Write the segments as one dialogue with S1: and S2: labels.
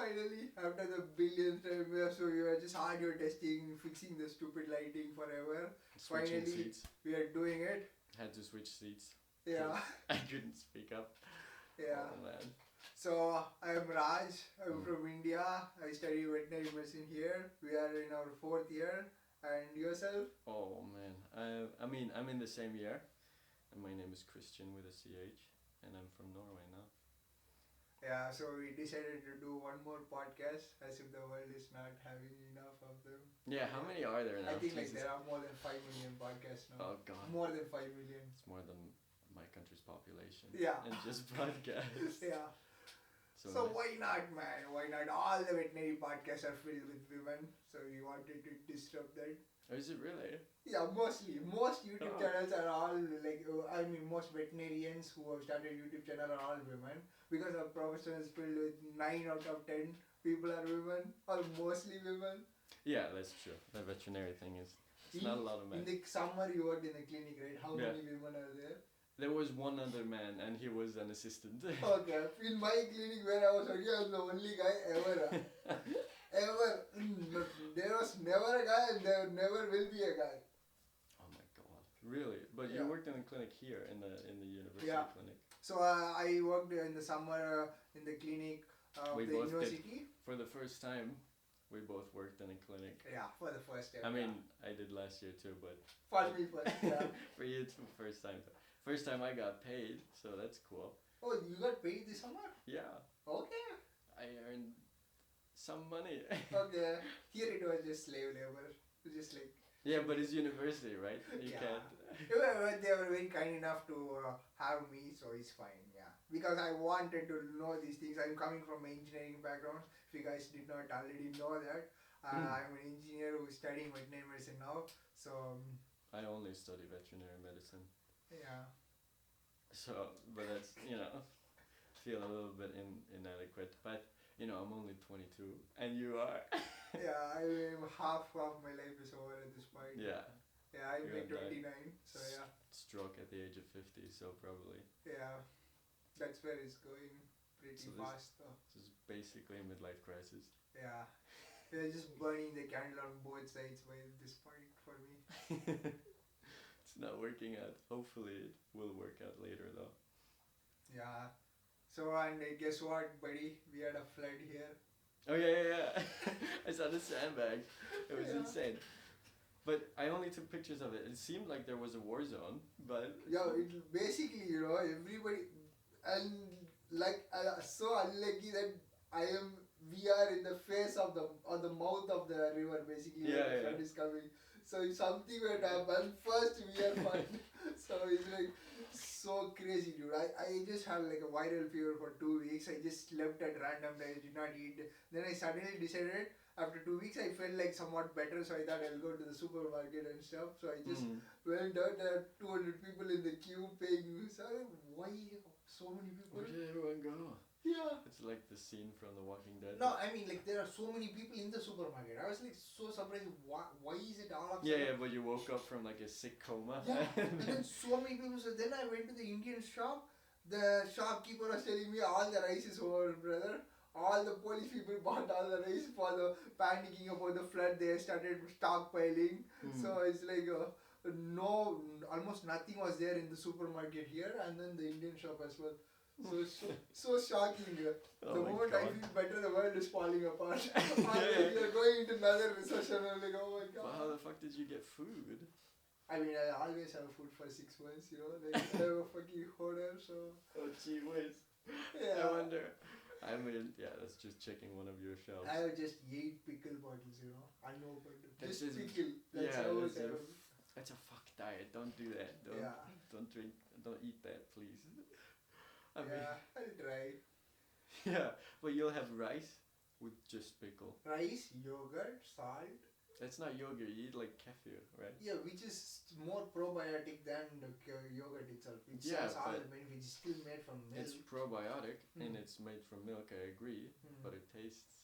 S1: finally, after the billions time, so we were just audio testing, fixing the stupid lighting forever.
S2: Switching
S1: Finally,
S2: seats.
S1: we are doing it.
S2: Had to switch seats.
S1: Yeah,
S2: I couldn't speak up.
S1: yeah.
S2: Oh man.
S1: So I'm Raj. I'm
S2: Mm.
S1: from India. I study veterinary medicine here. We are in our 4th year. And yourself?
S2: Oh man. I mean, I'm in the same year, and my name is Christian with a CH, and I'm from Norway now.
S1: Yeah, so we decided to do one more podcast as if the world is not having enough of them.
S2: Yeah. How many are there now?
S1: I think like
S2: Jesus.
S1: there are more than 5 million podcasts now.
S2: Oh god.
S1: More than 5 million.
S2: It's more than my country's population.
S1: Yeah.
S2: And just podcasts.
S1: Yeah.
S2: So,
S1: So
S2: nice.
S1: why not, man? Why not? All the veterinary podcasts are filled with women. So we wanted to disrupt that.
S2: Oh, is it really?
S1: Yeah, mostly. Most YouTube
S2: Oh.
S1: channels are all like, most veterinarians who have started YouTube channel are all women. Because our profession is filled with 9 out of 10 people are women, or mostly women.
S2: Yeah, that's true. The veterinary thing is, it's not a lot of
S1: In
S2: men.
S1: the summer you worked in the clinic, right? How
S2: Yeah.
S1: many women are there?
S2: There was one other man, and he was an assistant.
S1: Okay, in my clinic where I was working, I was the only guy ever. Ever. There was never a guy and there never will be a guy.
S2: Oh my god. Really? But
S1: Yeah.
S2: you worked in a clinic here, in the university
S1: Yeah.
S2: clinic.
S1: So I worked in the summer in the clinic of
S2: We
S1: the
S2: both did.
S1: university.
S2: For the first time, we both worked in a clinic.
S1: Yeah, for the first time.
S2: I mean, I did last year too, but
S1: for me first, yeah.
S2: for you, it's the first time. First time I got paid, so that's cool.
S1: Oh, you got paid this summer?
S2: Yeah,
S1: Okay.
S2: I earned some money.
S1: Okay. Here it was just slave labor. Just like
S2: Yeah, but it's university, right? You
S1: Yeah.
S2: can't.
S1: they were very kind enough to have me, so it's fine. Yeah, because I wanted to know these things. I'm coming from an engineering background. If you guys did not already know that, I'm an engineer who's studying veterinary medicine now. So
S2: I only study veterinary medicine,
S1: yeah,
S2: so but that's feel a little bit inadequate, but I'm only 22, and you are.
S1: yeah. I'm half of my life is over at this point.
S2: Yeah,
S1: Yeah, I'm
S2: You're
S1: like
S2: right.
S1: 29. So yeah,
S2: stroke at the age of 50, so probably
S1: yeah. That's where it's going pretty
S2: So this-
S1: fast though.
S2: this is basically a midlife crisis.
S1: Yeah. They're just burning the candle on both sides by this point for me.
S2: It's not working out. Hopefully, it will work out later, though.
S1: Yeah. So and guess what, buddy? We had a flood here.
S2: Oh yeah. I saw the sandbag. It was
S1: Yeah.
S2: insane. But I only took pictures of it. It seemed like there was a war zone, but
S1: Yeah, it basically everybody and like so unlucky that we are in the face of the mouth of the river basically where
S2: Yeah,
S1: the
S2: yeah.
S1: flood is coming. So if something were to happen, first we are fine. So it's like so crazy, dude. I just had like a viral fever for 2 weeks. I just slept at random times, did not eat. Then I suddenly decided after 2 weeks I felt like somewhat better, so I thought I'll go to the supermarket and stuff. So I just went out. There are 200 people in the queue paying. So why so many people?
S2: Where did everyone go?
S1: Yeah.
S2: It's like the scene from The Walking Dead.
S1: No, I mean like there are so many people in the supermarket. I was like so surprised. Why is it all of a
S2: Yeah,
S1: sudden-
S2: yeah, but you woke up from like a sick coma.
S1: Yeah, and then so many people. So then I went to the Indian shop. The shopkeeper was telling me all the rice is over, brother. All the police people bought all the rice for the panicking about the flood. They started stockpiling. So it's like no, almost nothing was there in the supermarket here, and then the Indian shop as well. So shocking.
S2: Oh
S1: The
S2: my
S1: moment I
S2: God.
S1: feel better, the world is falling apart. We are going into another recession. I'm like, oh my god.
S2: But how the fuck did you get food?
S1: I mean, I always have food for 6 months, like I'm a fucking hoarder, so
S2: Oh gee whiz.
S1: yeah.
S2: I wonder. I mean, yeah, that's just checking one of your shelves.
S1: I have just 8 pickle bottles, unopened.
S2: That's
S1: Just
S2: just-
S1: pickle. That's
S2: yeah,
S1: how
S2: that's
S1: I
S2: a,
S1: have.
S2: that's a fuck diet. Don't do that. Don't
S1: Yeah.
S2: don't drink. Don't eat that, please. I mean,
S1: Yeah, I'll try.
S2: yeah, but you'll have rice with just pickle.
S1: Rice, yogurt, salt.
S2: That's not yogurt. You eat like kefir, right?
S1: Yeah, which is more probiotic than the yogurt itself. It
S2: Yeah,
S1: has all
S2: but
S1: the benefits. It's still made from milk.
S2: It's probiotic and
S1: Mm.
S2: it's made from milk. I agree,
S1: Mm.
S2: but it tastes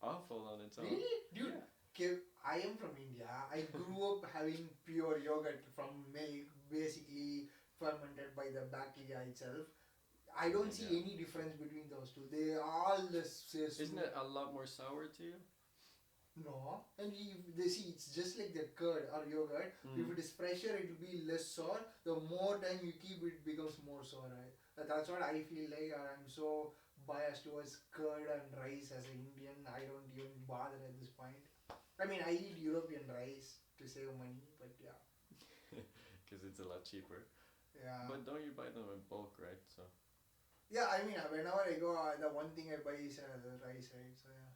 S2: awful on its own.
S1: Really? Dude,
S2: Yeah.
S1: okay, I am from India. I grew up having pure yogurt from milk, basically fermented by the bacteria itself. I don't see
S2: Yeah.
S1: any difference between those two. They all the
S2: Isn't it a lot more sour to you?
S1: No, and they see it's just like the curd or yogurt. If it is fresher, it will be less sour. The more time you keep, it becomes more sour. Right? That's what I feel like. I'm so biased towards curd and rice as an Indian. I don't even bother at this point. I mean, I eat European rice to save money, but yeah.
S2: Because it's a lot cheaper.
S1: Yeah.
S2: But don't you buy them in bulk, right? So.
S1: Yeah, I mean, whenever I go, the one thing I buy is the rice, right? So yeah,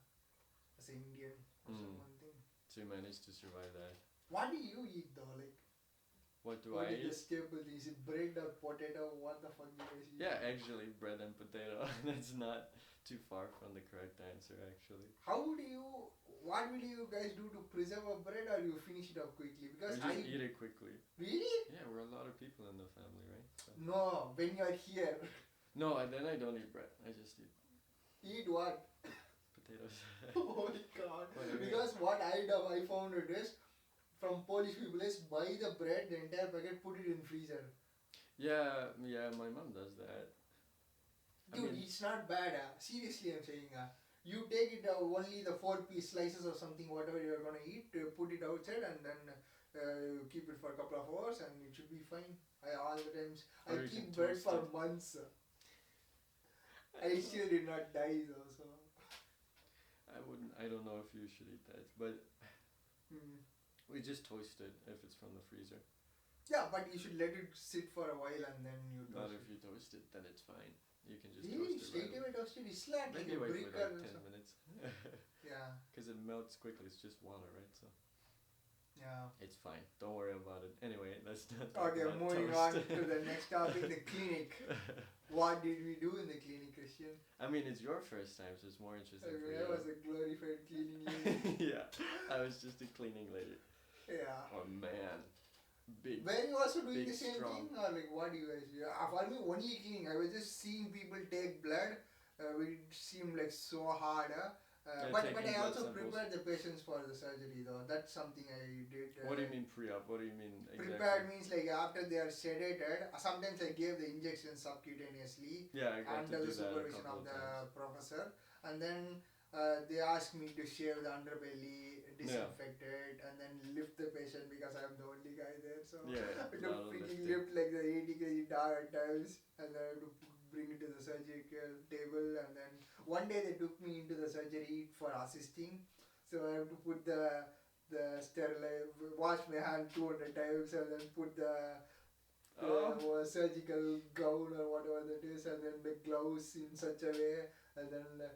S1: as an Indian, that's one thing.
S2: So you managed to survive that.
S1: What do you eat though? Like,
S2: what do
S1: what
S2: I
S1: is the
S2: eat?
S1: staple? Is it bread or potato? What the fuck do you guys eat?
S2: Yeah, actually, bread and potato. That's not too far from the correct answer, actually.
S1: What will you guys do to preserve a bread, or you finish it up quickly? Because
S2: we just eat it quickly.
S1: Really?
S2: Yeah, we're a lot of people in the family, right? So.
S1: No, when you're here.
S2: No, and then I don't eat bread. I just eat.
S1: Eat what?
S2: Potatoes.
S1: Oh my god. Because what I found it is, from Polish people is buy the bread, the entire packet, put it in freezer.
S2: Yeah, my mom does that.
S1: Dude, it's not bad. Seriously, I'm saying. You take it only the 4-piece slices or something, whatever you're gonna eat, put it outside and then keep it for a couple of hours and it should be fine. All the times. I keep bread for months. I still did not die though, so.
S2: I don't know if you should eat that, but we just toast it if it's from the freezer.
S1: Yeah, but you should let it sit for a while and then you toast it.
S2: Not if you toast it, then it's fine. You can just
S1: really?
S2: toast it.
S1: Straight away toast it? It's like
S2: maybe
S1: a
S2: wait
S1: brick
S2: for like 10 minutes.
S1: Yeah.
S2: Because it melts quickly, it's just water, right? So.
S1: Yeah.
S2: It's fine. Don't worry about it. Anyway, let's not talk
S1: Okay,
S2: about
S1: moving
S2: toast.
S1: on to the next topic, the clinic. What did we do in the clinic, Christian?
S2: I mean, it's your first time, so it's more interesting for you.
S1: I was a glorified cleaning lady.
S2: Yeah, I was just a cleaning lady.
S1: Yeah.
S2: Oh man. Big.
S1: Were you also doing
S2: big,
S1: the same
S2: strong.
S1: thing, or like what do you guys do? For me, only cleaning. I was just seeing people take blood. It seemed like so hard. But I also prepared the patients for the surgery though. That's something I did.
S2: What do you mean pre-op? What do you mean exactly?
S1: Prepared means like after they are sedated. Sometimes I gave the injection subcutaneously.
S2: Yeah, I got
S1: under
S2: to do
S1: the supervision of the professor, and then they asked me to shave the underbelly, disinfect it, and then lift the patient because I'm the only guy there. So I had to freaking lift like the 80 kg times, and then I had to bring it to the surgical table. And then one day they took me into the surgery for assisting, so I have to put the sterilize, wash my hand 200 times, and then put the surgical gown or whatever that is, and then the gloves in such a way, and then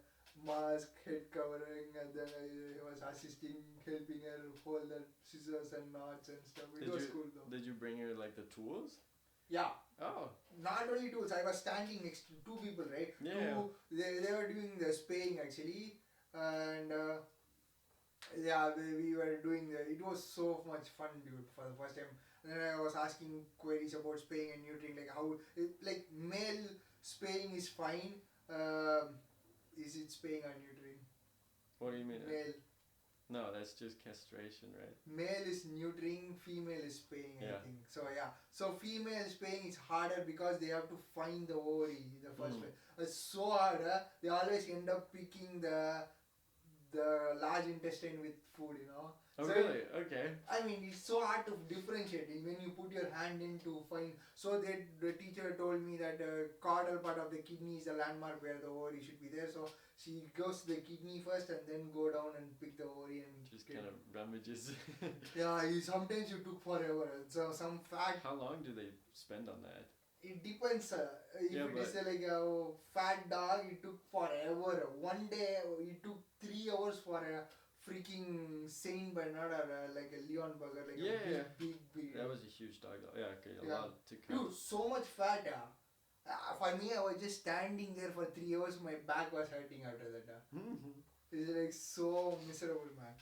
S1: mask, head covering, and then I was assisting, helping her hold the scissors and knots and stuff. It was cool though.
S2: Did you bring her like the tools?
S1: Yeah.
S2: Oh.
S1: Not only tools, I was standing next to 2 people, right?
S2: Yeah.
S1: They were doing the spaying actually, and we were doing it was so much fun, dude, for the first time. And then I was asking queries about spaying and neutering, like how, like male spaying is fine. Is it spaying or neutering?
S2: What do you mean?
S1: Male.
S2: No, that's just castration, right?
S1: Male is neutering, female is spaying, I think. So yeah. So female spaying is harder because they have to find the ovary in the first place. It's so hard. They always end up picking the large intestine with food, you know.
S2: Oh
S1: so
S2: really? Okay.
S1: I mean, it's so hard to differentiate when you put your hand in to find. So the teacher told me that the caudal part of the kidney is the landmark where the ovary should be there. So she goes to the kidney first and then go down and pick the ovary and
S2: just kind of rummages.
S1: Yeah, sometimes you took forever. So some fat.
S2: How long do they spend on that?
S1: It depends. If it is like a fat dog, it took forever. One day it took 3 hours for a freaking Saint Bernard or like a Leon burger, like a big.
S2: That was a huge dog though. Yeah, okay, a lot to cut.
S1: Dude, so much fat. For me, I was just standing there for 3 hours. My back was hurting after that. It's like so miserable, man.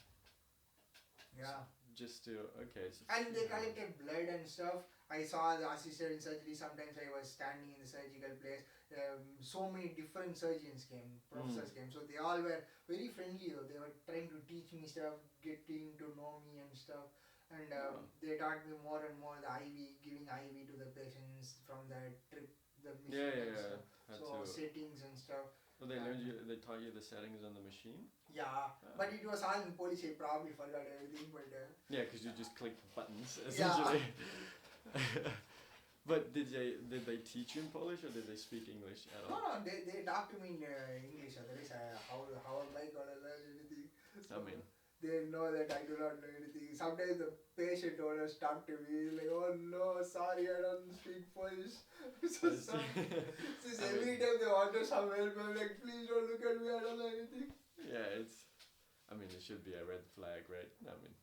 S1: Yeah.
S2: Just to
S1: and they collected blood and stuff. I saw the assistant in surgery. Sometimes I was standing in the surgical place. So many different surgeons came, professors came. So they all were very friendly though. They were trying to teach me stuff, getting to know me and stuff. And they taught me more and more the IV, giving IV to the patients from the trip, the mission and stuff.
S2: Had
S1: So
S2: to.
S1: settings and stuff.
S2: Well, they taught you the settings on the machine.
S1: Yeah, but it was all in Polish. I probably forgot everything, but
S2: Yeah, because you just click buttons
S1: yeah.
S2: essentially. But did they teach you in Polish or did they speak English at all?
S1: No, they talk to me in English. Otherwise, how am I gonna learn anything? So
S2: I mean,
S1: they know that I do not know anything. Sometimes the patient owners talk to me like, "Oh no, sorry, I don't speak Polish." So since every time they want to some help, I'm like, "Please don't look at me. I don't know anything."
S2: Yeah, I mean, it should be a red flag, right?
S1: I mean,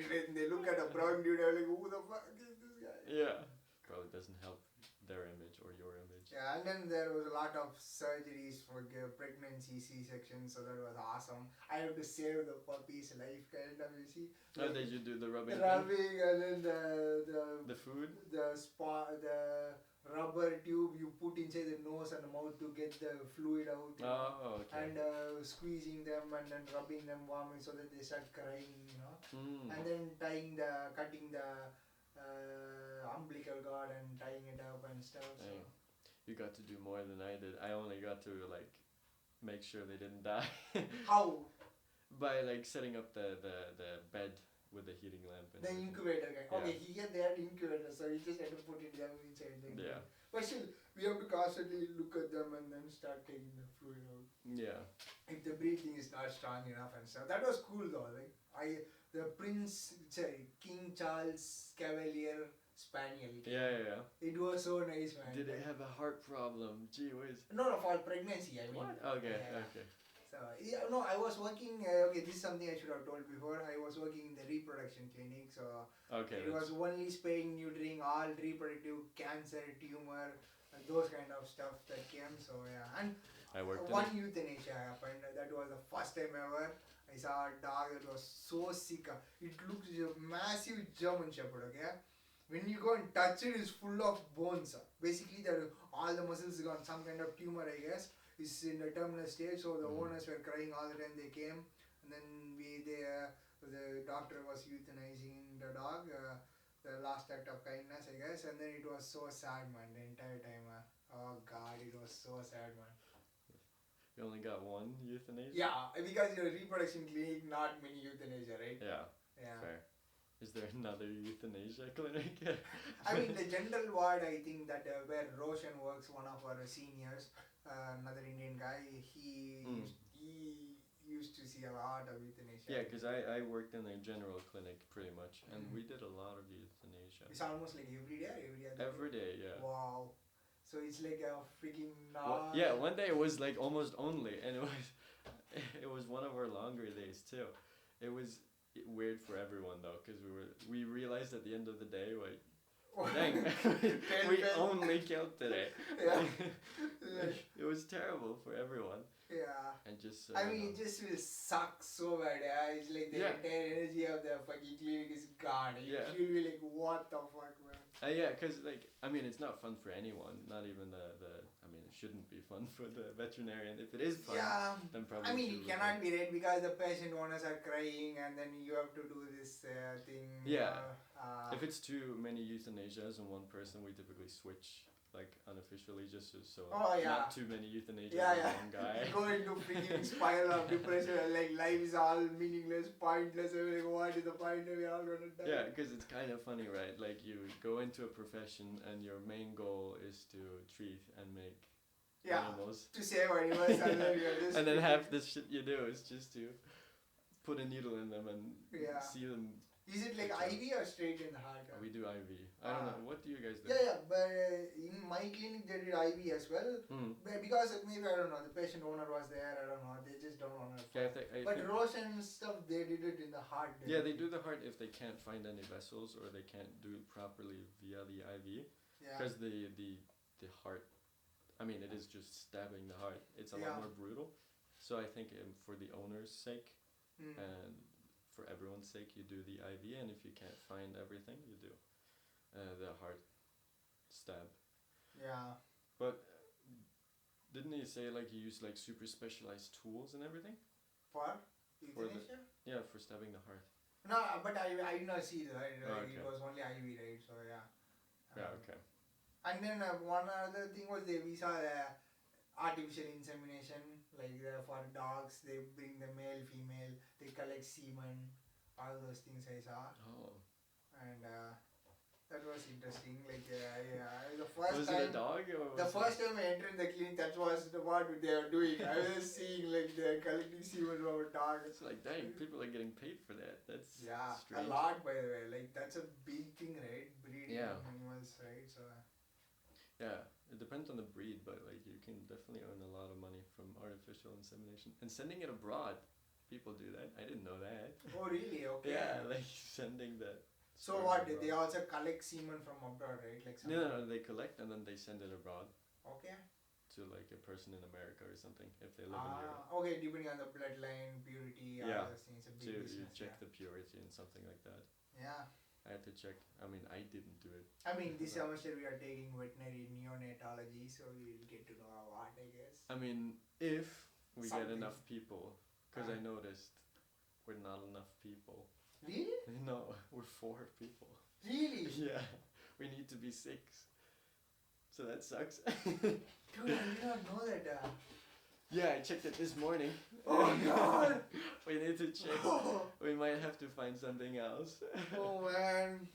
S1: when they look at a brown dude, I'm like, "Who the fuck is this guy?"
S2: Yeah, probably doesn't help their image or your image.
S1: Yeah, and then there was a lot of surgeries for pregnancy, C-section, so that was awesome. I had to save the puppy's life, kind of, you see.
S2: Oh, did you do the rubbing?
S1: The rubbing, and then
S2: the food?
S1: the rubber tube you put inside the nose and the mouth to get the fluid out.
S2: Oh, okay.
S1: And squeezing them and then rubbing them warming so that they start crying, And then cutting the umbilical cord and tying it up and stuff. So.
S2: Hey, you got to do more than I did. I only got to make sure they didn't die.
S1: How?
S2: By setting up the bed with the heating lamp. And
S1: the incubator guy.
S2: Yeah.
S1: Okay, they had incubator, so you just had to put it down inside the incubator.
S2: Yeah.
S1: But still, we have to constantly look at them and then start taking the fluid out.
S2: Yeah.
S1: If the breathing is not strong enough and stuff. That was cool though. The King Charles Cavalier Spaniel.
S2: Yeah.
S1: It was so nice, man.
S2: Did it have a heart problem? Gee whiz.
S1: No, for pregnancy, I mean.
S2: What? Okay, okay.
S1: So, no, I was working, okay, this is something I should have told before. I was working in the reproduction clinic, so
S2: okay,
S1: it was only spaying, neutering, all reproductive cancer, tumor, those kind of stuff that came, so yeah. And
S2: I worked
S1: one euthanasia happened, that was the first time ever. I saw a dog that was so sick. It looks like a massive German Shepherd, okay? When you go and touch it, it's full of bones. Basically, all the muscles gone, some kind of tumor, I guess. Is in the terminal stage, so the owners were crying all the time they came, and then the doctor was euthanizing the dog, the last act of kindness, I guess, and then it was so sad, man, the entire time. Oh God, it was so sad, man.
S2: You only got one euthanasia?
S1: Yeah, because you're a reproduction clinic, not many euthanasia, right?
S2: Yeah. Fair. Is there another euthanasia clinic?
S1: I mean, the general ward, I think that where Roshan works, one of our seniors, another Indian guy, he used to see a lot of euthanasia.
S2: Yeah, because I worked in a general clinic pretty much, and we did a lot of euthanasia.
S1: It's almost like every day?
S2: Every day, yeah.
S1: Wow. So it's like a freaking
S2: yeah, one day it was almost only, and it was one of our longer days too. It was weird for everyone though, because we realized at the end of the day, dang, we only killed today.
S1: Yeah.
S2: It was terrible for everyone.
S1: Yeah.
S2: And just.
S1: I mean, it just sucks so bad. Yeah, it's like the entire energy of the fucking clinic is gone. You'll be like, what the fuck, man?
S2: Yeah, because I mean, it's not fun for anyone. Not even I mean, it shouldn't be fun for the veterinarian. If it is fun, then probably.
S1: I mean, it cannot be right because the patient owners are crying, and then you have to do this thing.
S2: Yeah. If it's too many euthanasias in one person, we typically switch unofficially just so not too many euthanasias in one guy.
S1: Go into freaking spiral of depression and life is all meaningless, pointless, everything. What is the point? We're all gonna die.
S2: Yeah, because it's kind of funny, right? You go into a profession and your main goal is to treat and make animals.
S1: To save animals and then you're just
S2: and then half the shit you do is just to put a needle in them and see them.
S1: Is it like IV or straight in the heart?
S2: We do IV. I don't know. What do you guys do?
S1: Yeah, but in my clinic they did IV as well. Because maybe, I don't know, the patient owner was there, I don't know, they just don't want to. But Roshan and stuff, they did it in the heart.
S2: They do the heart if they can't find any vessels or they can't do it properly via the IV. Because the heart, I mean, it is just stabbing the heart. It's a lot more brutal. So I think for the owner's sake and for everyone's sake, you do the IV, and if you can't find everything, you do the heart stab.
S1: Yeah.
S2: But didn't he say you use super specialized tools and everything?
S1: For euthanasia?
S2: For stabbing the heart.
S1: No, but I did not see that.
S2: Okay.
S1: It was only IV, right? So yeah.
S2: Yeah. Okay.
S1: And then one other thing was we saw artificial insemination, like for dogs, they bring the male, female, they collect semen, all those things I saw.
S2: Oh.
S1: And that was interesting. Like the first
S2: Was
S1: time,
S2: it a dog or
S1: the first time I entered the clinic, that was what they were doing. I was seeing like they're collecting semen from a dog.
S2: It's like, dang, people are getting paid for that. That's strange.
S1: A lot, by the way. Like that's a big thing, right? Breeding animals, right? So.
S2: Yeah, it depends on the breed, but like you can definitely earn a lot of money from artificial insemination and sending it abroad. People do that. I didn't know that.
S1: Oh really? Okay.
S2: Yeah, like sending that.
S1: So what? Did they also collect semen from abroad, right? Like
S2: no, they collect and then they send it abroad.
S1: Okay.
S2: To like a person in America or something if they live in Europe.
S1: Okay, depending on the bloodline, purity, all those things. A big business,
S2: you check the purity and something like that.
S1: Yeah.
S2: I had to check. I mean, I didn't do it.
S1: I mean, this semester we are taking veterinary neonatology, so we will get to know a lot, I guess.
S2: I mean, if we get enough people, because I noticed we're not enough people.
S1: Really?
S2: No, we're 4 people.
S1: Really?
S2: Yeah, we need to be 6. So that sucks.
S1: Dude, I did not know that.
S2: Yeah, I checked it this morning.
S1: Oh god!
S2: We need to check. We might have to find something else.
S1: Oh man.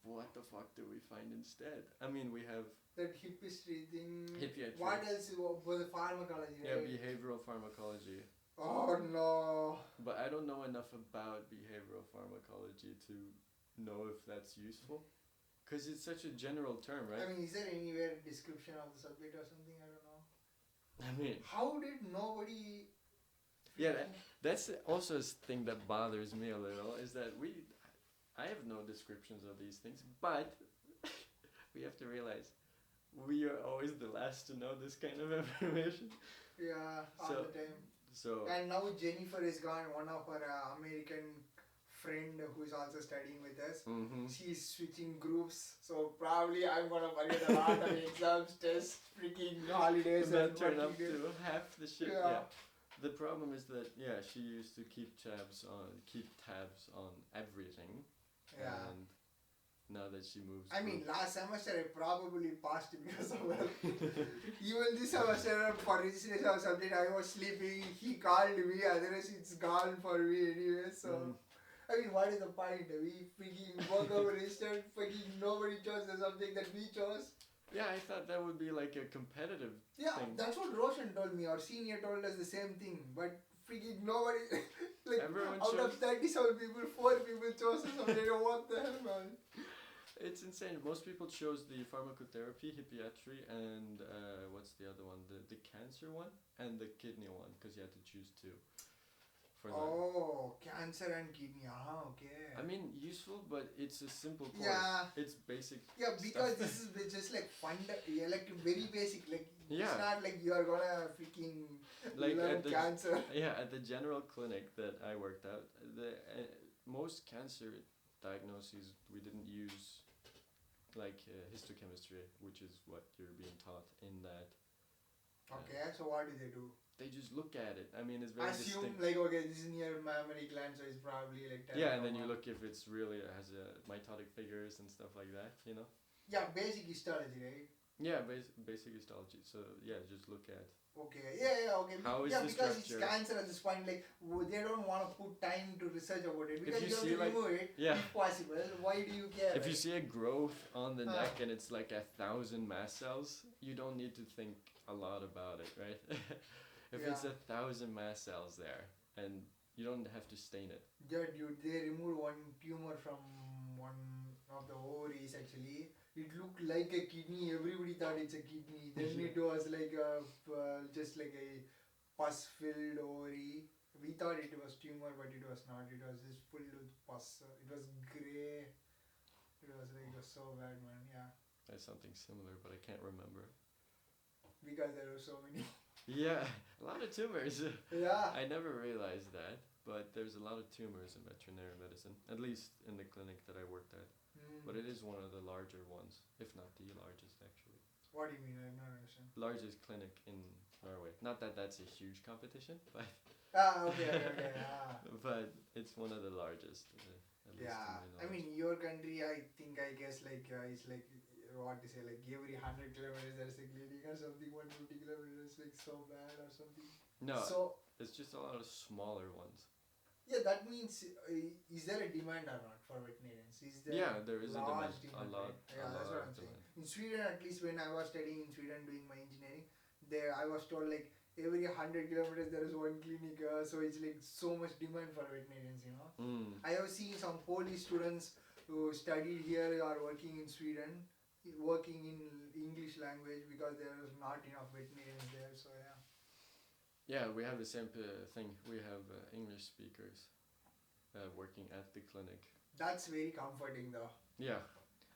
S2: What the fuck do we find instead? I mean, we have
S1: that hippistry thing.
S2: Hippiatry.
S1: What else was pharmacology?
S2: Yeah,
S1: right?
S2: behavioral pharmacology.
S1: Oh no.
S2: But I don't know enough about behavioral pharmacology to know if that's useful. Because it's such a general term, right?
S1: I mean, is there anywhere a description of the subject or something? I don't know.
S2: I mean,
S1: how did nobody?
S2: Yeah, that's also a thing that bothers me a little. Is that I have no descriptions of these things, but we have to realize we are always the last to know this kind of information.
S1: Yeah, all the time.
S2: So.
S1: And now Jennifer is gone. One of her American friend who is also studying with us.
S2: Mm-hmm.
S1: She's switching groups, so probably I'm gonna forget a lot of exams, tests, freaking holidays,
S2: and turn up to half the shit. Yeah. The problem is that she used to keep tabs on everything.
S1: Yeah.
S2: And now that she moves.
S1: I mean, last semester I probably passed because of her. Even this semester for registration or something, I was sleeping. He called me. Otherwise, it's gone for me anyway. So. I mean, what is the point? We freaking work over registered, freaking nobody chose the subject that we chose.
S2: Yeah, I thought that would be like a competitive thing.
S1: That's what Roshan told me. Our senior told us the same thing. But freaking nobody, like
S2: everyone
S1: out of 37 people, 4 people chose the subject. What the hell, man?
S2: It's insane. Most people chose the pharmacotherapy, hippiatry, and what's the other one? The cancer one and the kidney one, because you had to choose 2.
S1: Cancer and kidney. Okay.
S2: I mean, useful, but it's a simple course.
S1: Yeah.
S2: It's basic.
S1: Yeah, because this is just like like very basic. Like it's not like you are gonna freaking learn cancer.
S2: Yeah, at the general clinic that I worked at, most cancer diagnoses we didn't use like histochemistry, which is what you're being taught in that.
S1: Okay, so what do they do?
S2: They just look at it. I mean, it's very
S1: distinct.
S2: like,
S1: okay, this is near mammary gland, so it's probably like...
S2: Yeah, and then you look if it's really has mitotic figures and stuff like that, you know?
S1: Yeah, basic histology, right?
S2: Yeah, basic histology. So, just look at...
S1: Okay, okay.
S2: How is the
S1: because
S2: structure?
S1: It's cancer at this point, like, they don't want to put time to research about it. Because
S2: if
S1: you have to remove it, if possible. Why do you care?
S2: If you see a growth on the neck and it's like 1,000 mast cells, you don't need to think a lot about it, right? If it's 1,000 mast cells there, and you don't have to stain it.
S1: Yeah, dude, they removed one tumor from one of the ovaries actually. It looked like a kidney. Everybody thought it's a kidney. Then it was like just like a pus-filled ovary. We thought it was tumor, but it was not. It was just filled with pus. It was grey. It was so bad, man. Yeah.
S2: That's something similar, but I can't remember.
S1: Because there were so many.
S2: Yeah, a lot of tumors.
S1: Yeah.
S2: I never realized that, but there's a lot of tumors in veterinary medicine, at least in the clinic that I worked at. But it is one of the larger ones, if not the largest, actually.
S1: What do you mean? I don't understand.
S2: Largest clinic in Norway. Not that that's a huge competition, but...
S1: Okay.
S2: But it's one of the largest. At least in my knowledge.
S1: I mean, your country, I guess, is like what to say, like every 100 kilometers there's a clinic or something, 150 kilometers, like so bad or something.
S2: No,
S1: so
S2: it's just a lot of smaller ones.
S1: Yeah, that means is there a demand or not for veterinarians? Is there
S2: there is a demand. A lot.
S1: Yeah, that's what I'm saying. In Sweden, at least when I was studying in Sweden doing my engineering, there I was told like every 100 kilometers there is one clinic, so it's like so much demand for veterinarians, you know. I have seen some Polish students who studied here are working in Sweden, working in English language because there is not enough veterinarians there, so yeah.
S2: Yeah, we have the same thing. We have English speakers working at the clinic.
S1: That's very comforting though.
S2: Yeah,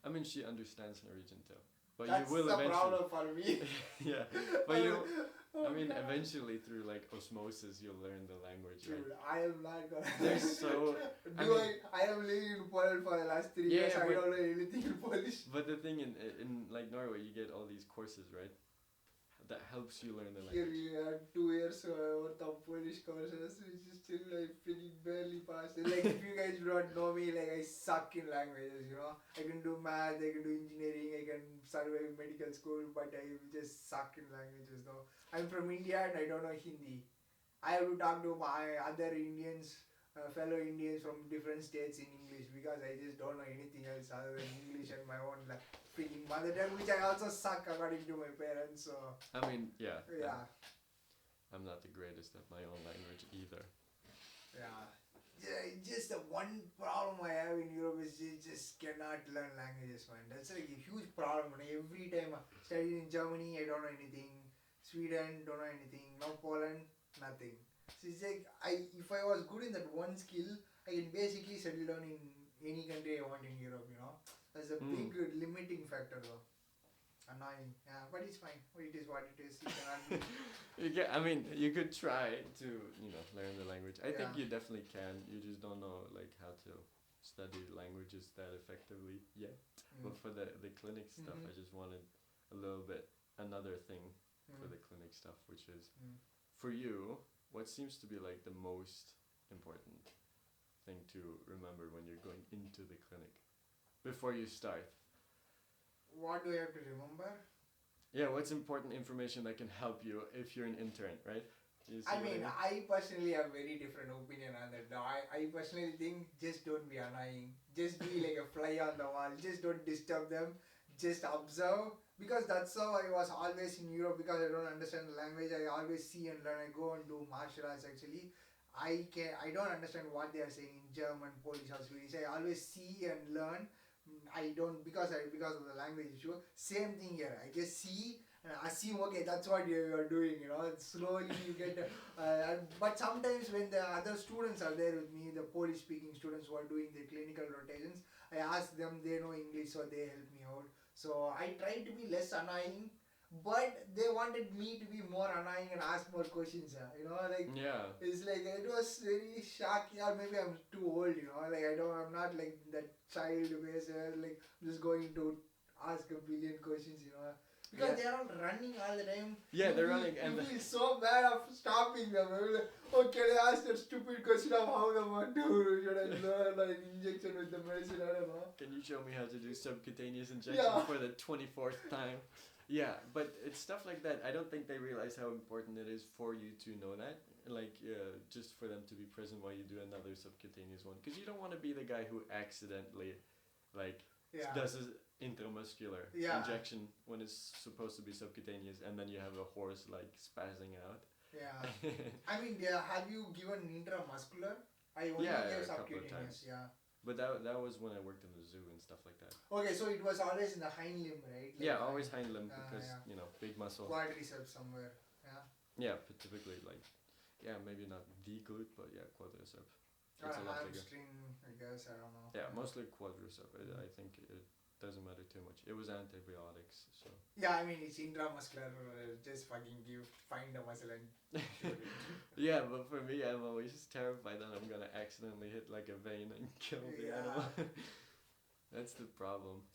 S2: I mean she understands Norwegian too, but
S1: that's
S2: you will
S1: the
S2: eventually.
S1: problem for me.
S2: Yeah, but you. I mean, eventually through like osmosis, you'll learn the language.
S1: Dude,
S2: right?
S1: I am not gonna.
S2: They're so.
S1: I am living in Poland for the last 3 years. I don't know anything in Polish.
S2: But the thing in like Norway, you get all these courses, right? That helps you learn the language.
S1: Here we have 2 years worth of Polish courses, which is still like pretty barely passed. Like if you guys do not know me, like I suck in languages, you know. I can do math, I can do engineering, I can survive medical school, but I just suck in languages though. I'm from India and I don't know Hindi. I have to talk to my other Indians, fellow Indians from different states in English because I just don't know anything else other than English and my own freaking mother tongue, which I also suck according to my parents. So
S2: I mean, yeah.
S1: Yeah.
S2: I'm not the greatest at my own language either.
S1: Yeah. Just the one problem I have in Europe is you just cannot learn languages, man. That's like a huge problem. Every time I studied in Germany, I don't know anything. Sweden, don't know anything. Now Poland, nothing. So it's like if I was good in that one skill, I can basically settle down in any country I want in Europe, you know. That's a big limiting factor though. Annoying. Yeah, but it's fine. It is what it is. You cannot
S2: I mean, you could try to, learn the language. I think you definitely can. You just don't know like how to study languages that effectively yet. But for the clinic stuff, I just wanted a little bit another thing for the clinic stuff, which is for you, what seems to be like the most important thing to remember when you're going into the clinic before you start?
S1: What do I have to remember?
S2: Yeah, what's important information that can help you if you're an intern, right?
S1: I personally have very different opinion on that. I personally think just don't be annoying. Just be like a fly on the wall. Just don't disturb them. Just observe. Because that's how I was always in Europe, because I don't understand the language. I always see and learn. I go and do martial arts actually. I don't understand what they are saying in German, Polish or Swedish. I always see and learn. I don't because of the language issue. Same thing here. I just see and assume, okay, that's what you're doing, slowly you get but sometimes when the other students are there with me, the Polish speaking students who are doing the clinical rotations, I ask them, they know English, so they help me out. So I try to be less annoying, but they wanted me to be more annoying and ask more questions. It's like it was very shocking, or maybe I'm too old. I'm not like that child where like just going to ask a billion questions. Because they are all running all the time.
S2: Yeah, they're running, and
S1: you feel so bad of stopping them. I'm like, oh, can I ask that stupid question of how the one should I learn like injection with the medicine? I don't know.
S2: Can you show me how to do subcutaneous injection for the 24th time? Yeah, but it's stuff like that. I don't think they realize how important it is for you to know that. Just for them to be present while you do another subcutaneous one. Because you don't want to be the guy who accidentally, does his intramuscular injection when it's supposed to be subcutaneous, and then you have a horse, spazzing out.
S1: Yeah. Have you given intramuscular? I only gave subcutaneous,
S2: But that was when I worked in the zoo and stuff like that.
S1: Okay, so it was always in the hind limb, right?
S2: Always hind limb because, big muscle.
S1: Quadriceps somewhere,
S2: Yeah, but typically, maybe not the glute, but quadriceps. It's a lot bigger.
S1: Hamstring, I guess, I don't know.
S2: Yeah, mostly quadriceps. I think it doesn't matter too much. It was antibiotics, so.
S1: Yeah, it's intramuscular. Just find the muscle and shoot it.
S2: Yeah, but for me, I'm always terrified that I'm gonna accidentally hit a vein and kill the animal. That's the problem.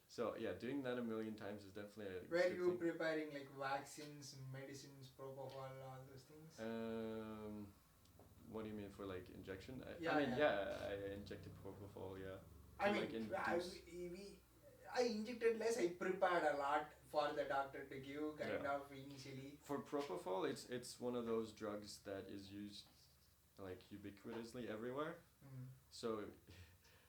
S2: So doing that a million times is definitely a
S1: Were you preparing vaccines, medicines, propofol, all those things?
S2: What do you mean for injection? I injected propofol.
S1: I injected less. I prepared a lot for the doctor to give kind of initially.
S2: For propofol, it's one of those drugs that is used like ubiquitously everywhere. So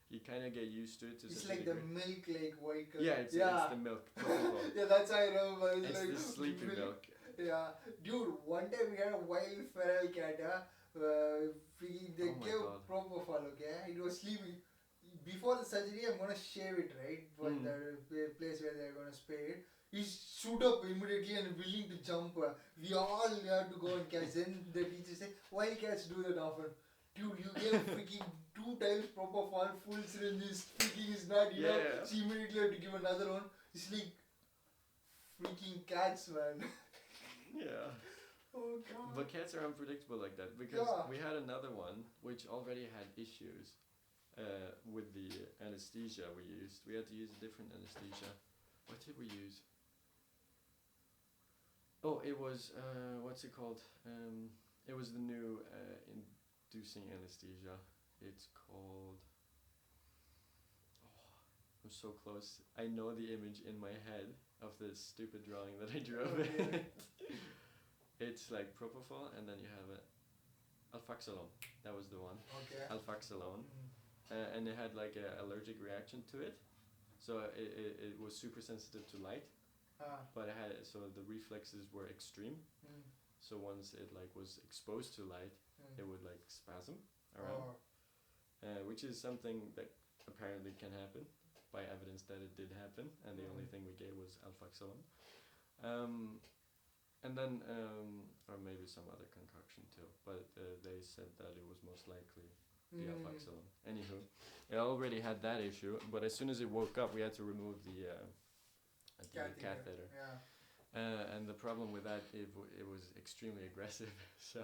S2: you kind of get used to it.
S1: It's like the milk, like white color.
S2: Yeah, it's the milk. Propofol.
S1: Yeah, that's how I remember.
S2: It's
S1: like
S2: the sleeping milk.
S1: Yeah, dude. One time we had a wild feral cat. They gave propofol. Okay, it was sleeping. Before the surgery, I'm gonna shave it, right? For the place where they're gonna spay it. He stood up immediately and willing to jump. We all had to go and catch. Then the teacher said, "Wild cats do that often." Dude, you gave freaking 2 times propofol, full syringes, freaking is not enough.
S2: Yeah.
S1: She immediately had to give another one. It's like freaking cats, man.
S2: Yeah.
S1: Oh god.
S2: But cats are unpredictable like that because we had another one which already had issues with the anesthesia we used. We had to use a different anesthesia. What did we use? Oh, it was what's it called? It was the new inducing anesthesia. It's called. Oh, I'm so close. I know the image in my head of this stupid drawing that I drew of it. It's like propofol, and then you have alfaxalone. That was the one.
S1: Okay.
S2: Alfaxalone, and it had like an allergic reaction to it, so it was super sensitive to light. But it had the reflexes were extreme. So once it like was exposed to light, it would like spasm around, which is something that apparently can happen by evidence that it did happen, and the only thing we gave was alfaxalone. And then, or maybe some other concoction too, but they said that it was most likely the alfaxalone. Anywho, it already had that issue, but as soon as it woke up, we had to remove the catheter.
S1: Yeah.
S2: And the problem with that, it was extremely aggressive. So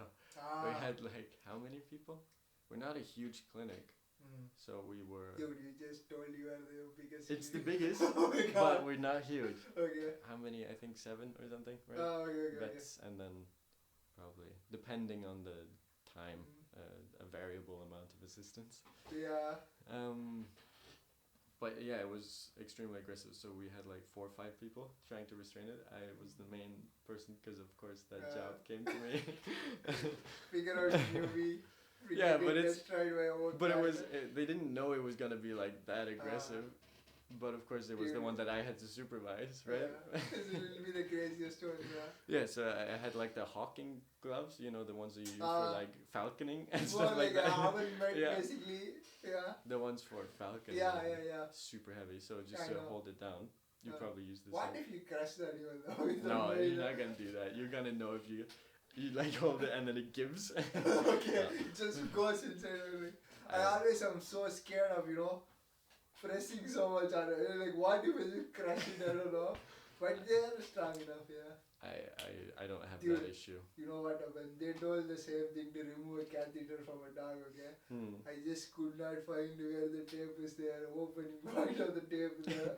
S2: we had like, how many people? We're not a huge clinic. So we were.
S1: Dude, you just told you are the biggest.
S2: It's the biggest,
S1: oh
S2: but we're not huge.
S1: Okay.
S2: How many? I think 7 or something, right?
S1: Oh, okay.
S2: Vets, and then probably, depending on the time, a variable amount of assistants.
S1: Yeah.
S2: But yeah, it was extremely aggressive. So we had like 4 or 5 people trying to restrain it. I was the main person because, of course, that job came to me.
S1: Figure out newbie.
S2: Yeah, but it was. They didn't know it was gonna be like that aggressive. But of course, it was the one that I had to supervise, right?
S1: Yeah, it will be the craziest one,
S2: Yeah, so I had like the hawking gloves, you know, the ones that you use for like falconing and stuff
S1: like
S2: that.
S1: basically, yeah.
S2: The ones for falconing.
S1: Yeah.
S2: Super heavy, so just to hold it down. You probably use this.
S1: What if you crush that even though?
S2: No, you're not gonna do that. You're gonna know if you like hold it and then it gives.
S1: Okay, it just goes inside. I always am so scared of, pressing so much on it. Like, what if I just crush it? I don't know. But they are strong enough, yeah.
S2: I don't have that issue.
S1: You know what happened? They told the same thing to remove a catheter from a dog, okay? I just could not find where the tape is there, opening point of the tape is there.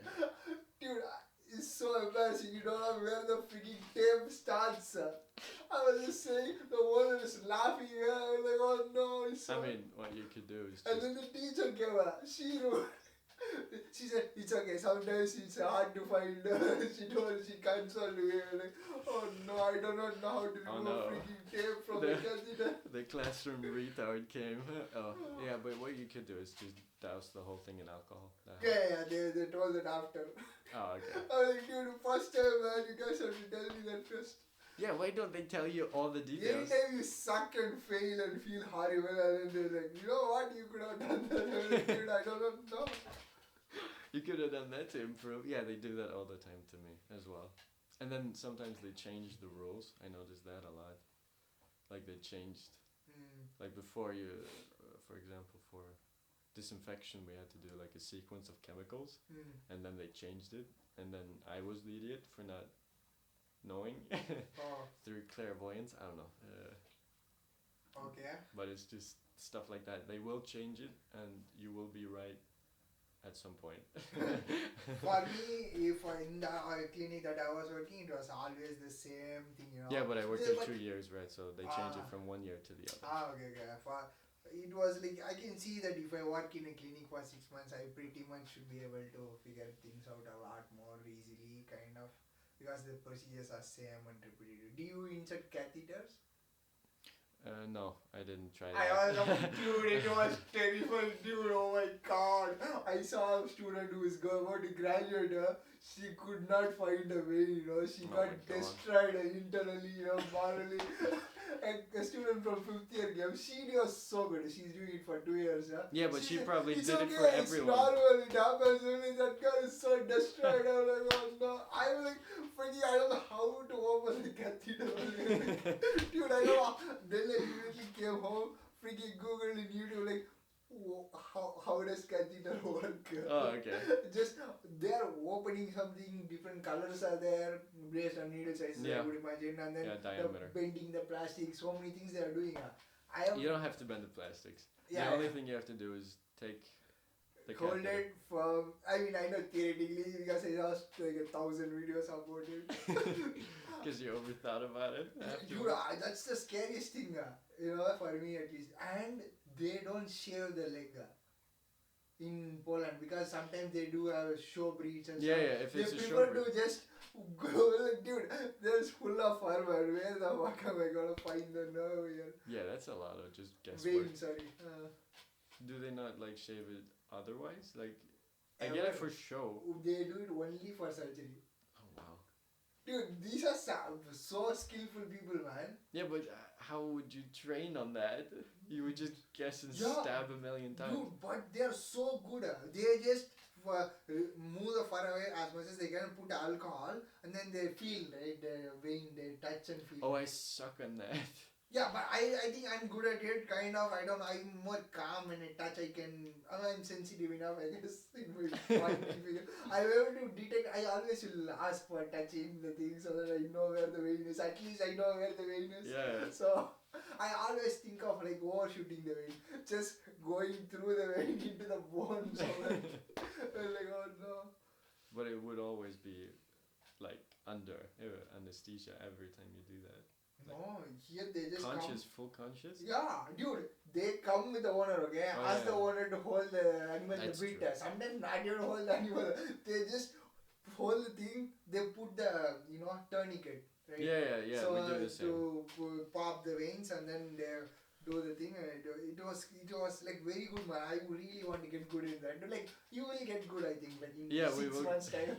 S1: Dude, it's so embarrassing. You don't know where the freaking tape starts. I was just saying, the owner is laughing. I was like, oh no. It's so
S2: what you could do is
S1: and then the teacher came up. She said, it's okay, sometimes it's hard to find. She consoled me. Like, oh no, I do not know how to remove freaking tape from the catheter.
S2: The classroom retard came. Oh, yeah, but what you could do is just douse the whole thing in alcohol.
S1: Yeah, they told it after.
S2: Oh, okay.
S1: I was like, dude, first time, man, you guys have to tell me that first.
S2: Yeah, why don't they tell you all the details?
S1: Every time you suck and fail and feel horrible, and then they're like, you know what, you could have done that. Dude, I don't know.
S2: You could have done that to improve. Yeah, they do that all the time to me as well. And then sometimes they change the rules. I noticed that a lot. Like they changed. Like before for example, for disinfection, we had to do like a sequence of chemicals. And then they changed it. And then I was the idiot for not knowing through clairvoyance. I don't know.
S1: Okay.
S2: But it's just stuff like that. They will change it and you will be right at some point.
S1: For me, if in the clinic that I was working, it was always the same thing,
S2: Yeah, but I worked there 2 years, right? So they change it from 1 year to the other.
S1: Okay. it was like I can see that if I work in a clinic for 6 months, I pretty much should be able to figure things out a lot more easily, kind of, because the procedures are same and repetitive. Do you insert catheters?
S2: No, I didn't try
S1: I
S2: that.
S1: was like, dude, it was terrible, dude. Oh my god. I saw a student who was about to graduate. She could not find a way, She
S2: Oh
S1: got
S2: my God.
S1: destroyed internally, morally. And a student from 5th year came. She was so good. She's doing it for 2 years.
S2: Yeah, but she probably
S1: it's
S2: did
S1: okay,
S2: it for everyone.
S1: It's normal. It happens. Only that girl is so destroyed. I was like, oh no. I was like, freaking, I don't know how to open the catheter. Dude, I know. Then I immediately came home, freaking Googled in YouTube, like, how does catheter work?
S2: Oh, okay.
S1: Just they're opening something, different colors are there based on needle size, I would imagine, and then
S2: diameter.
S1: Bending the plastic, so many things they are doing.
S2: You don't have to bend the plastics.
S1: Yeah,
S2: the only thing you have to do is take the
S1: hold it from. I mean, I know theoretically because I watched like 1,000 videos about it.
S2: Because you overthought about it.
S1: Dude, that's the scariest thing, for me at least. And they don't shave the leg in Poland because sometimes they do have show breeds and stuff.
S2: Yeah, if it's
S1: they
S2: a
S1: prefer
S2: show breed.
S1: to just go like, dude, there's full of fur, man. Where the fuck am I gonna find the nerve here?
S2: Yeah, that's a lot of just guesswork.
S1: Vein, sorry.
S2: Do they not like shave it otherwise? Like, I get it for show.
S1: They do it only for surgery.
S2: Oh wow.
S1: Dude, these are so skillful people, man.
S2: Yeah, but how would you train on that? You would just guess and stab a million times.
S1: Dude, but they're so good. They just move the fur away as much as they can, put alcohol, and then they feel, right? The vein, they touch and feel.
S2: Oh, I suck on that.
S1: Yeah, but I think I'm good at it, kind of. I don't know, I'm more calm when I touch. I'm sensitive enough, I guess, in my point. I'm able to detect. I always will ask for touching the thing so that I know where the vein is. At least I know where the vein is.
S2: Yeah.
S1: So I always think of like overshooting the vein, just going through the vein into the bone. So I'm like, oh no.
S2: But it would always be like under anesthesia every time you do that.
S1: No, here they just
S2: conscious,
S1: come.
S2: full conscious?
S1: Yeah, dude, they come with the owner, okay? Ask the owner to hold the animal, the breed. Sometimes not even hold the animal. They just hold the thing, they put the, tourniquet, right?
S2: Yeah,
S1: so,
S2: we do the same.
S1: To pop the veins and then they do the thing. And it was like very good, man. I really want to get good in that. Like, you will get good, I think, like in 6 months' time.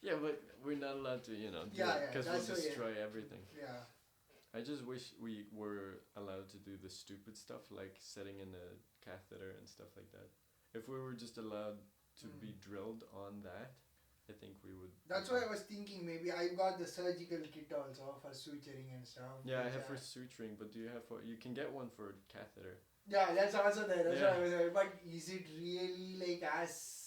S2: Yeah, but we're not allowed to, do it because we'll destroy everything.
S1: Yeah.
S2: I just wish we were allowed to do the stupid stuff like setting in a catheter and stuff like that. If we were just allowed to be drilled on that, I think we would.
S1: That's why I was thinking maybe I got the surgical kit also for suturing and stuff.
S2: Yeah, I have for suturing, but do you have for? You can get one for catheter.
S1: Yeah, that's also there. That's what I was saying. But is it really like as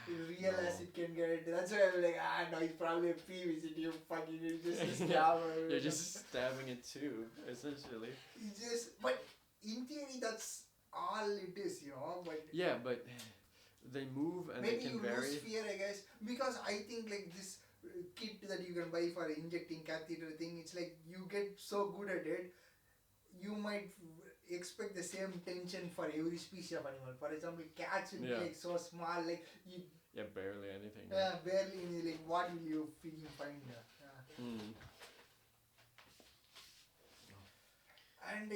S1: real as it can get? That's why I'm like, no, it's probably a PVC tube. Fucking, it's just a stab.
S2: You're just stabbing it too, essentially.
S1: But in theory, that's all it is, But
S2: yeah, but they move and
S1: maybe
S2: they can
S1: you
S2: vary.
S1: lose fear, I guess, because I think like this kit that you can buy for injecting catheter thing, it's like you get so good at it, you might expect the same tension for every species of animal. For example, cats will be like so small, like you.
S2: Yeah, barely anything.
S1: Yeah, barely. Like, what will you freaking find? And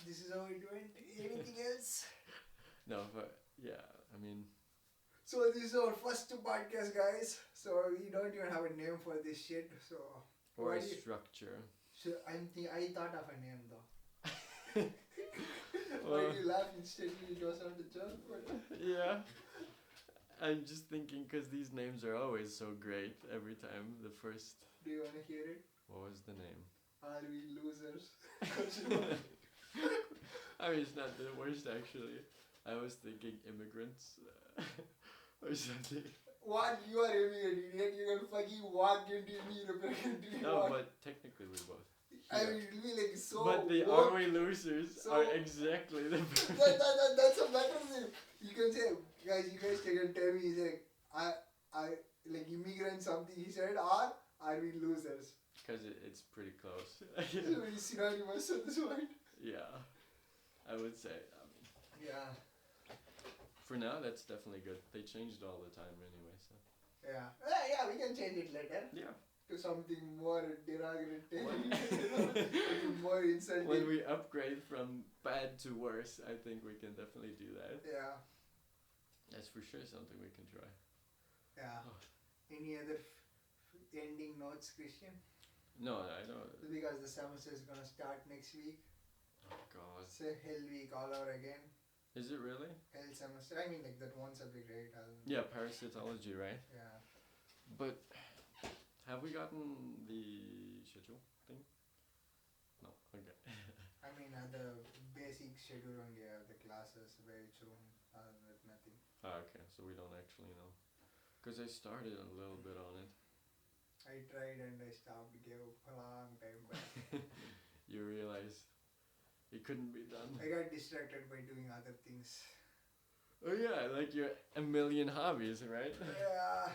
S1: this is how it went. Anything else?
S2: No, but yeah, I mean.
S1: So this is our first podcast, guys. So we don't even have a name for this shit. So.
S2: Or a structure.
S1: So I thought of a name though. Why do you laugh instantly? It was not a joke.
S2: Yeah. I'm just thinking because these names are always so great every time. The first.
S1: Do you want to hear it?
S2: What was the name?
S1: Are we losers?
S2: I mean, it's not the worst actually. I was thinking immigrants or something.
S1: What? You are an idiot. You can fucking walk into any European country.
S2: No, but technically we both.
S1: I mean, it'll be like so.
S2: But the are we losers are exactly the.
S1: That's a better thing. You can say, guys, you guys can tell me. He's like, I like immigrant something. He said, or are we losers?
S2: Because it's pretty close.
S1: It's very synonymous at this point.
S2: Yeah. I would say.
S1: Yeah.
S2: For now, that's definitely good. They changed all the time anyway, so.
S1: Yeah. Yeah, we can change it later.
S2: Yeah.
S1: To something more derogatory, more insulting.
S2: When we upgrade from bad to worse, I think we can definitely do that.
S1: Yeah.
S2: That's for sure something we can try.
S1: Yeah. Oh. Any other ending notes, Christian?
S2: No, I don't.
S1: Because the semester is gonna start next week.
S2: Oh God.
S1: It's a hell week all over again.
S2: Is it really?
S1: Hell semester. I mean, like that one subject, right?
S2: Yeah, parasitology, right?
S1: Yeah.
S2: But have we gotten the schedule thing? No. Okay.
S1: I mean, the basic schedule only. The classes very soon. With nothing.
S2: Ah, okay. So we don't actually know. Because I started a little bit on it.
S1: I tried and I stopped. Gave up a long time. But
S2: you realize it couldn't be done.
S1: I got distracted by doing other things.
S2: Oh yeah, like your a million hobbies, right?
S1: Yeah.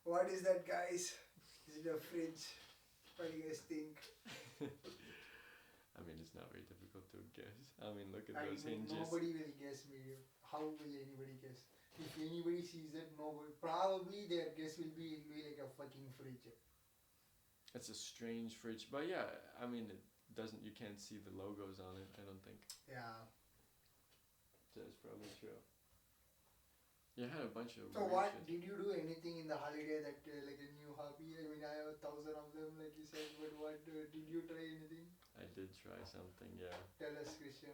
S1: What is that, guys? Is it a fridge? What do you guys think?
S2: I mean, it's not very difficult to guess. I mean, look at those hinges.
S1: Nobody will guess me. How will anybody guess? If anybody sees that, nobody. Probably their guess will be like a fucking fridge.
S2: It's a strange fridge, but yeah, I mean, it doesn't. You can't see the logos on it. I don't think.
S1: Yeah.
S2: That's probably true. You had a bunch of.
S1: So what shit. Did you do anything in the holiday that like a new hobby? I mean, I have 1,000 of them, like you said. But what did you try anything?
S2: I did try something. Yeah.
S1: Tell us, Christian.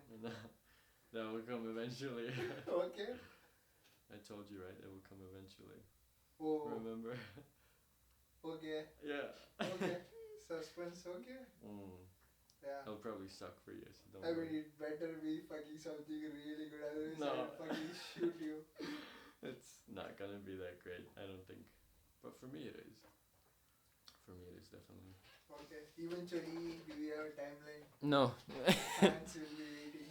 S2: That will come eventually.
S1: Okay.
S2: I told you, right? It will come eventually.
S1: Oh.
S2: Remember?
S1: Okay.
S2: Yeah.
S1: Okay. Suspense. Okay. Yeah.
S2: It'll probably suck for you. So don't
S1: I
S2: worry.
S1: mean, it better be fucking something really good. Otherwise,
S2: No.
S1: I'll fucking shoot you.
S2: It's not gonna be that great, I don't think. But for me, it is. For me, it is definitely.
S1: Okay. Eventually, do we have a timeline?
S2: No.
S1: Fans will be waiting.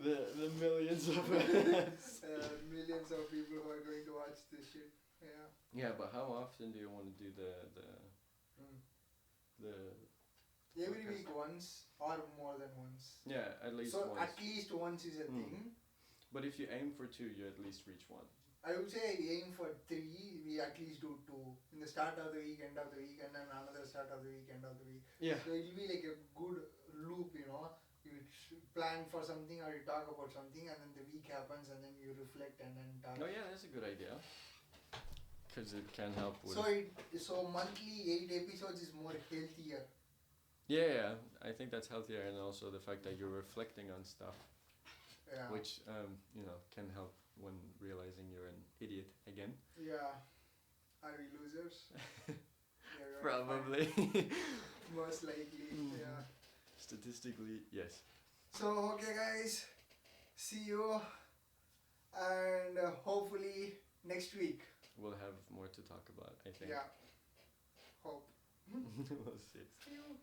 S2: The millions of
S1: millions of people who are going to watch this shit. Yeah.
S2: Yeah, but how often do you want to do the
S1: every week once or more than once?
S2: Yeah, at least
S1: so
S2: once.
S1: At least once is a thing.
S2: But if you aim for 2, you at least reach 1.
S1: I would say aim for 3, we at least do 2. In the start of the week, end of the week, and then another start of the week, end of the week.
S2: Yeah.
S1: So it will be like a good loop, you know. You plan for something or you talk about something and then the week happens and then you reflect and then talk.
S2: Oh yeah, that's a good idea. Because it can help with...
S1: So monthly 8 episodes is more healthier.
S2: Yeah, I think that's healthier, and also the fact that you're reflecting on stuff.
S1: Yeah.
S2: Which, can help when realizing you're an idiot again.
S1: Yeah. Are we losers? Yeah,
S2: probably.
S1: Most likely, yeah.
S2: Statistically, yes.
S1: So, okay guys, see you, and hopefully next week.
S2: We'll have more to talk about, I think.
S1: Yeah. Hope.
S2: We'll see.
S1: See you.